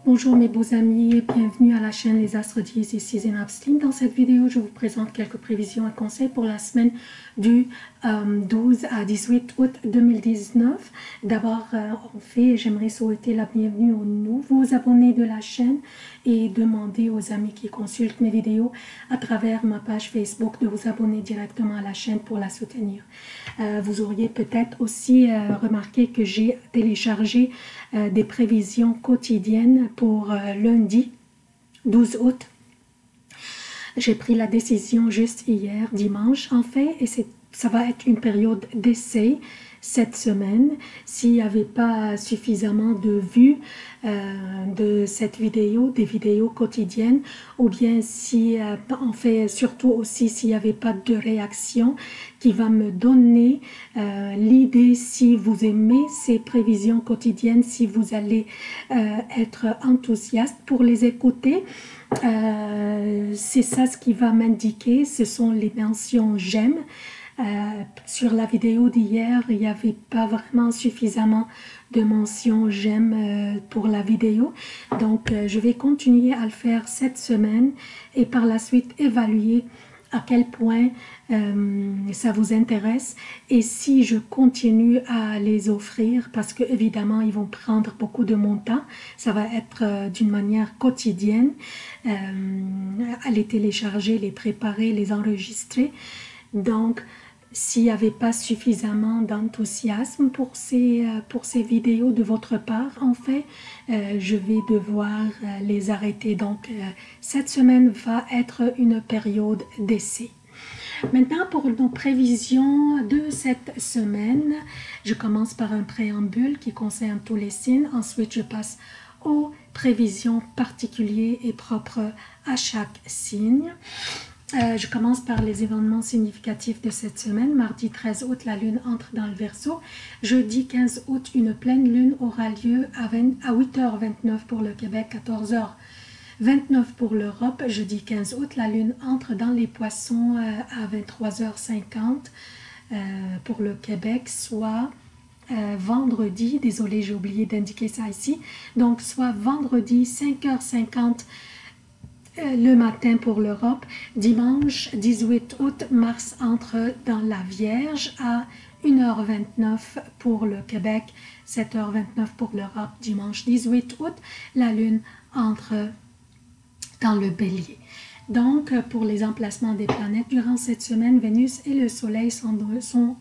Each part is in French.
Bonjour mes beaux amis et bienvenue à la chaîne Les Astres 10 ici Zénab Slim. Dans cette vidéo, je vous présente quelques prévisions et conseils pour la semaine du 12 à 18 août 2019. D'abord, j'aimerais souhaiter la bienvenue aux nouveaux abonnés de la chaîne et demander aux amis qui consultent mes vidéos à travers ma page Facebook de vous abonner directement à la chaîne pour la soutenir. Vous auriez peut-être aussi remarqué que j'ai téléchargé des prévisions quotidiennes pour lundi 12 août. J'ai pris la décision juste hier, dimanche en fait, et ça va être une période d'essai cette semaine. S'il n'y avait pas suffisamment de vues de cette vidéo, des vidéos quotidiennes, ou bien si, en fait, surtout aussi s'il n'y avait pas de réaction qui va me donner l'idée si vous aimez ces prévisions quotidiennes, si vous allez être enthousiaste pour les écouter. C'est ça ce qui va m'indiquer, ce sont les mentions j'aime. Sur la vidéo d'hier, il n'y avait pas vraiment suffisamment de mentions j'aime pour la vidéo. Donc, je vais continuer à le faire cette semaine et par la suite évaluer à quel point ça vous intéresse et si je continue à les offrir parce que évidemment ils vont prendre beaucoup de mon temps, ça va être d'une manière quotidienne, à les télécharger, les préparer, les enregistrer. Donc s'il n'y avait pas suffisamment d'enthousiasme pour ces vidéos de votre part, en fait, je vais devoir les arrêter. Donc, cette semaine va être une période d'essai. Maintenant, pour nos prévisions de cette semaine, je commence par un préambule qui concerne tous les signes. Ensuite, je passe aux prévisions particulières et propres à chaque signe. Je commence par les événements significatifs de cette semaine. Mardi 13 août, la lune entre dans le Verseau. Jeudi 15 août, une pleine lune aura lieu à 8h29 pour le Québec, 14h29 pour l'Europe. Jeudi 15 août, la lune entre dans les Poissons à 23h50 pour le Québec, soit vendredi, désolé j'ai oublié d'indiquer ça ici, donc soit vendredi 5h50 le matin pour l'Europe. Dimanche 18 août, Mars entre dans la Vierge à 1h29 pour le Québec, 7h29 pour l'Europe. Dimanche 18 août, la Lune entre dans le Bélier. Donc, pour les emplacements des planètes, durant cette semaine, Vénus et le Soleil sont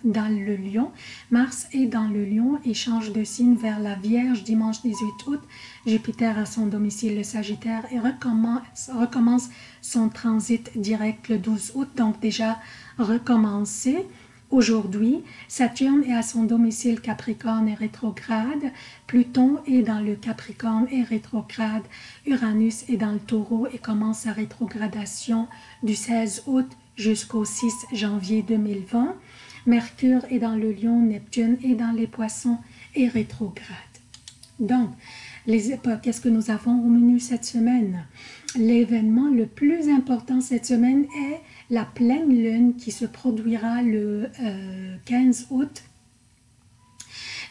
dans le Lion. Mars est dans le Lion et change de signe vers la Vierge dimanche 18 août. Jupiter a son domicile le Sagittaire et recommence son transit direct le 12 août. Donc, déjà recommencé. Aujourd'hui, Saturne est à son domicile Capricorne et rétrograde, Pluton est dans le Capricorne et rétrograde, Uranus est dans le Taureau et commence sa rétrogradation du 16 août jusqu'au 6 janvier 2020, Mercure est dans le Lion, Neptune est dans les Poissons et rétrograde. Donc, qu'est-ce que nous avons au menu cette semaine? L'événement le plus important cette semaine est la pleine lune qui se produira le 15 août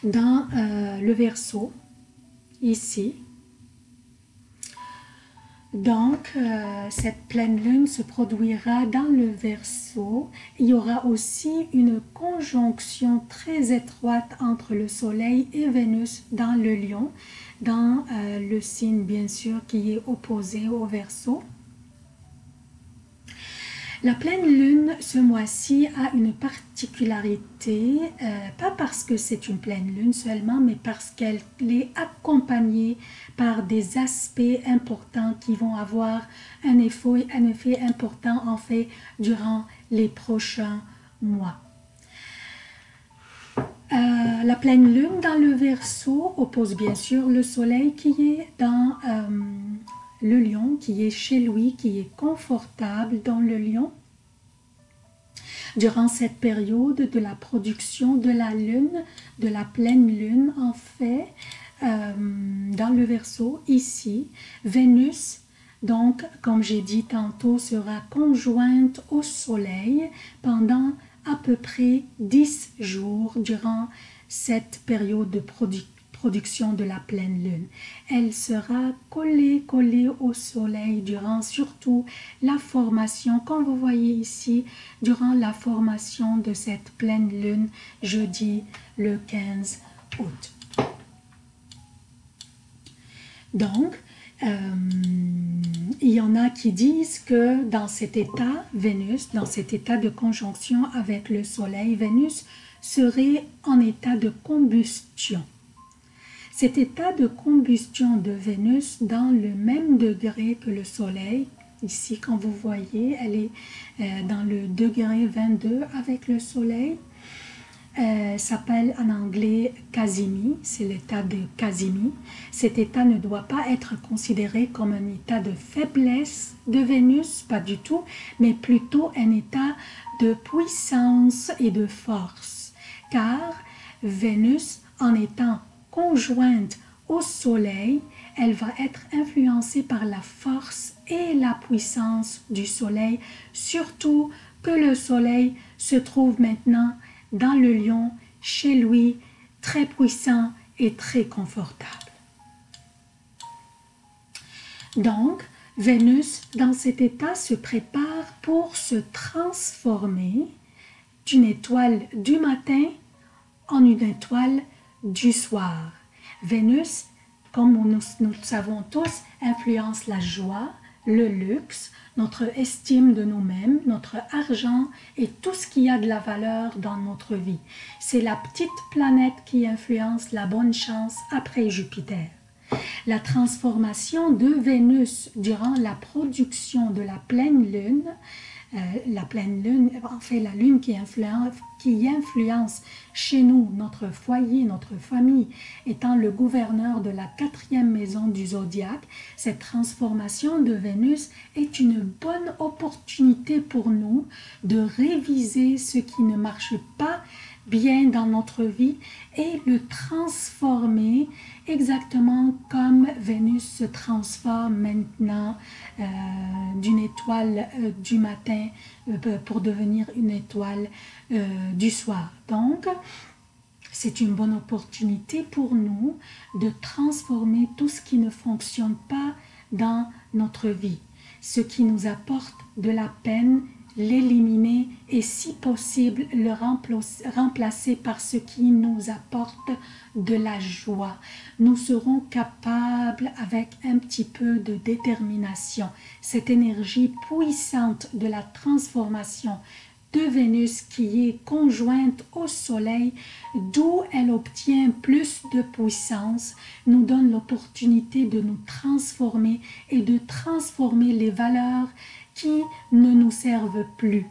dans le Verseau, ici. Donc, cette pleine lune se produira dans le Verseau. Il y aura aussi une conjonction très étroite entre le Soleil et Vénus dans le Lion, dans le signe bien sûr qui est opposé au Verseau. La pleine lune ce mois-ci a une particularité, pas parce que c'est une pleine lune seulement, mais parce qu'elle est accompagnée par des aspects importants qui vont avoir un effet important en fait durant les prochains mois. La pleine lune dans le Verseau oppose bien sûr le Soleil qui est dans le Lion, qui est chez lui, qui est confortable dans le Lion. Durant cette période de la production de la lune, de la pleine lune en fait, dans le Verseau, ici, Vénus, donc comme j'ai dit tantôt, sera conjointe au Soleil pendant à peu près 10 jours durant cette période de production de la pleine lune. Elle sera collée au soleil durant surtout la formation, comme vous voyez ici, durant la formation de cette pleine lune, jeudi le 15 août. Donc, il y en a qui disent que dans cet état, Vénus, dans cet état de conjonction avec le soleil, Vénus serait en état de combustion. Cet état de combustion de Vénus dans le même degré que le soleil, ici quand vous voyez, elle est dans le degré 22 avec le soleil, s'appelle en anglais Casimir, c'est l'état de Casimir. Cet état ne doit pas être considéré comme un état de faiblesse de Vénus, pas du tout, mais plutôt un état de puissance et de force. Car Vénus, en étant conjointe au Soleil, elle va être influencée par la force et la puissance du Soleil, surtout que le Soleil se trouve maintenant dans le Lion, chez lui, très puissant et très confortable. Donc, Vénus, dans cet état, se prépare pour se transformer d'une étoile du matin en une étoile du soir. Vénus, comme nous le savons tous, influence la joie, le luxe, notre estime de nous-mêmes, notre argent et tout ce qui a de la valeur dans notre vie. C'est la petite planète qui influence la bonne chance après Jupiter. La transformation de Vénus durant la production de la pleine lune, en fait la lune qui influence chez nous, notre foyer, notre famille, étant le gouverneur de la 4e maison du zodiaque, cette transformation de Vénus est une bonne opportunité pour nous de réviser ce qui ne marche pas bien dans notre vie et le transformer exactement comme Vénus se transforme maintenant d'une étoile du matin pour devenir une étoile du soir. Donc, c'est une bonne opportunité pour nous de transformer tout ce qui ne fonctionne pas dans notre vie, ce qui nous apporte de la peine, l'éliminer et si possible le remplacer par ce qui nous apporte de la joie. Nous serons capables avec un petit peu de détermination, cette énergie puissante de la transformation de Vénus qui est conjointe au Soleil, d'où elle obtient plus de puissance, nous donne l'opportunité de nous transformer et de transformer les valeurs qui ne nous servent plus.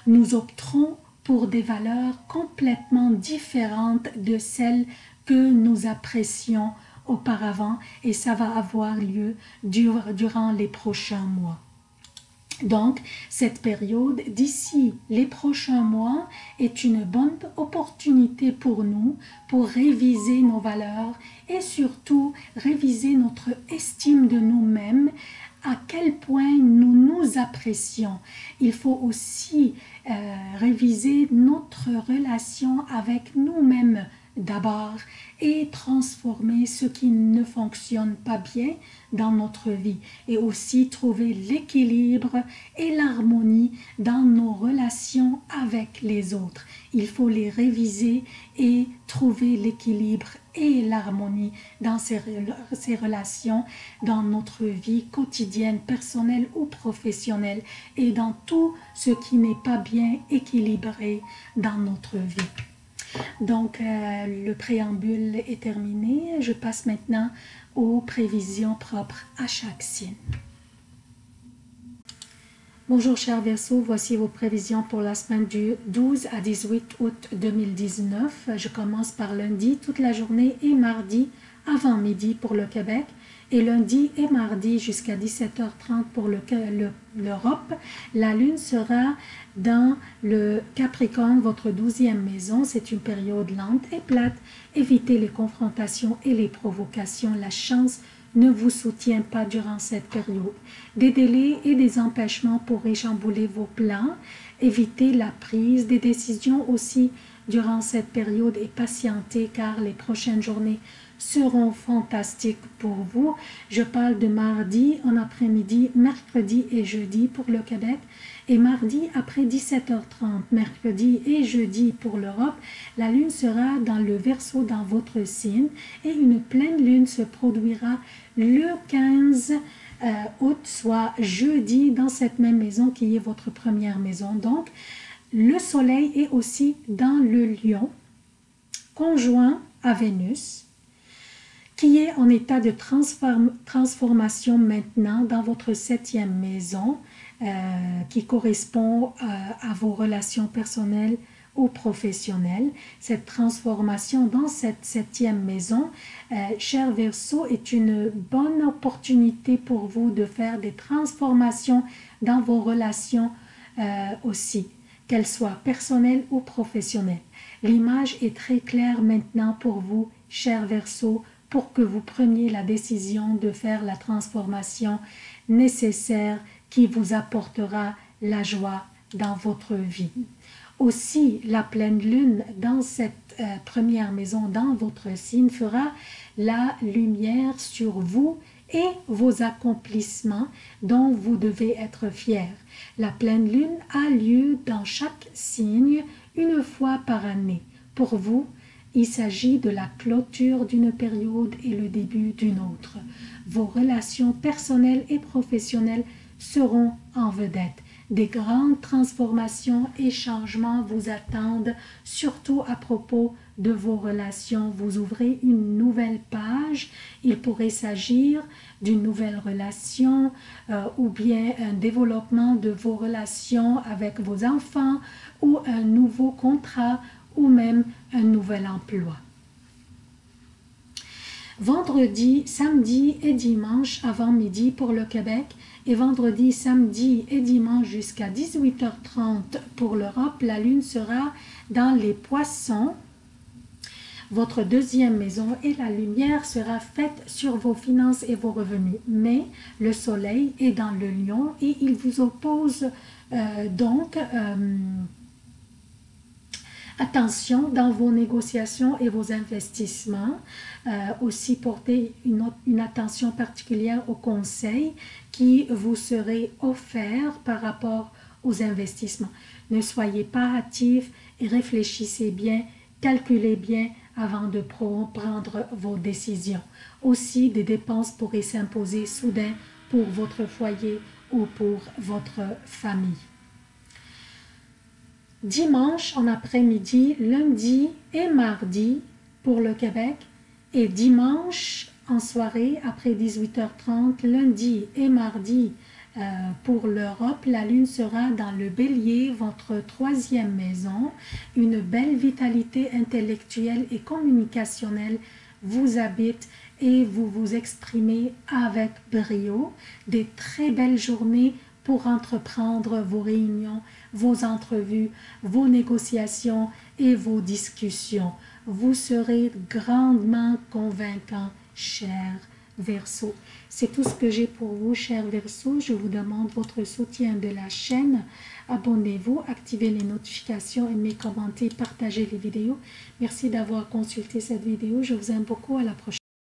Nous opterons pour des valeurs complètement différentes de celles que nous apprécions auparavant et ça va avoir lieu durant les prochains mois. Donc, cette période d'ici les prochains mois est une bonne opportunité pour nous pour réviser nos valeurs et surtout réviser notre estime de nous-mêmes, à quel point nous nous apprécions. Il faut aussi réviser notre relation avec nous-mêmes d'abord et transformer ce qui ne fonctionne pas bien dans notre vie et aussi trouver l'équilibre et l'harmonie dans nos relations avec les autres. Il faut les réviser et trouver l'équilibre et l'harmonie dans ces relations, dans notre vie quotidienne, personnelle ou professionnelle et dans tout ce qui n'est pas bien équilibré dans notre vie. Donc, le préambule est terminé. Je passe maintenant aux prévisions propres à chaque signe. Bonjour chers Verseaux, voici vos prévisions pour la semaine du 12 à 18 août 2019. Je commence par lundi toute la journée et mardi avant midi pour le Québec et lundi et mardi jusqu'à 17h30 pour l'Europe. La lune sera dans le Capricorne, votre 12e maison. C'est une période lente et plate. Évitez les confrontations et les provocations. La chance ne vous soutient pas durant cette période. Des délais et des empêchements pourraient chambouler vos plans. Évitez la prise des décisions aussi durant cette période et patientez car les prochaines journées seront fantastiques pour vous. Je parle de mardi en après-midi, mercredi et jeudi pour le Québec, et mardi après 17h30, mercredi et jeudi pour l'Europe. La lune sera dans le Verseau dans votre signe et une pleine lune se produira le 15 août, soit jeudi, dans cette même maison qui est votre première maison. Donc, le soleil est aussi dans le Lion, conjoint à Vénus, qui est en état de transformation maintenant dans votre 7e maison, qui correspond à vos relations personnelles ou professionnelles. Cette transformation dans cette 7e maison, cher Verseau, est une bonne opportunité pour vous de faire des transformations dans vos relations aussi, qu'elles soient personnelles ou professionnelles. L'image est très claire maintenant pour vous, cher Verseau, pour que vous preniez la décision de faire la transformation nécessaire qui vous apportera la joie dans votre vie. Aussi, la pleine lune dans cette première maison, dans votre signe, fera la lumière sur vous et vos accomplissements dont vous devez être fiers. La pleine lune a lieu dans chaque signe une fois par année. Pour vous, il s'agit de la clôture d'une période et le début d'une autre. Vos relations personnelles et professionnelles seront en vedette. Des grandes transformations et changements vous attendent, surtout à propos de vos relations. Vous ouvrez une nouvelle page. Il pourrait s'agir d'une nouvelle relation ou bien un développement de vos relations avec vos enfants ou un nouveau contrat ou même un nouvel emploi. Vendredi, samedi et dimanche avant midi pour le Québec et vendredi, samedi et dimanche jusqu'à 18h30 pour l'Europe, la lune sera dans les Poissons, votre 2e maison, et la lumière sera faite sur vos finances et vos revenus. Mais le soleil est dans le Lion et il vous oppose donc attention dans vos négociations et vos investissements. Aussi portez une attention particulière aux conseils qui vous seraient offerts par rapport aux investissements. Ne soyez pas hâtifs et réfléchissez bien, calculez bien avant de prendre vos décisions. Aussi, des dépenses pourraient s'imposer soudain pour votre foyer ou pour votre famille. Dimanche en après-midi, lundi et mardi pour le Québec et dimanche en soirée après 18h30, lundi et mardi pour l'Europe, la lune sera dans le Bélier, votre 3e maison. Une belle vitalité intellectuelle et communicationnelle vous habite et vous vous exprimez avec brio. Des très belles journées pour entreprendre vos réunions, vos entrevues, vos négociations et vos discussions. Vous serez grandement convaincant, cher Verseau. C'est tout ce que j'ai pour vous, cher Verseau. Je vous demande votre soutien de la chaîne. Abonnez-vous, activez les notifications, aimez, commentez, partagez les vidéos. Merci d'avoir consulté cette vidéo. Je vous aime beaucoup. À la prochaine.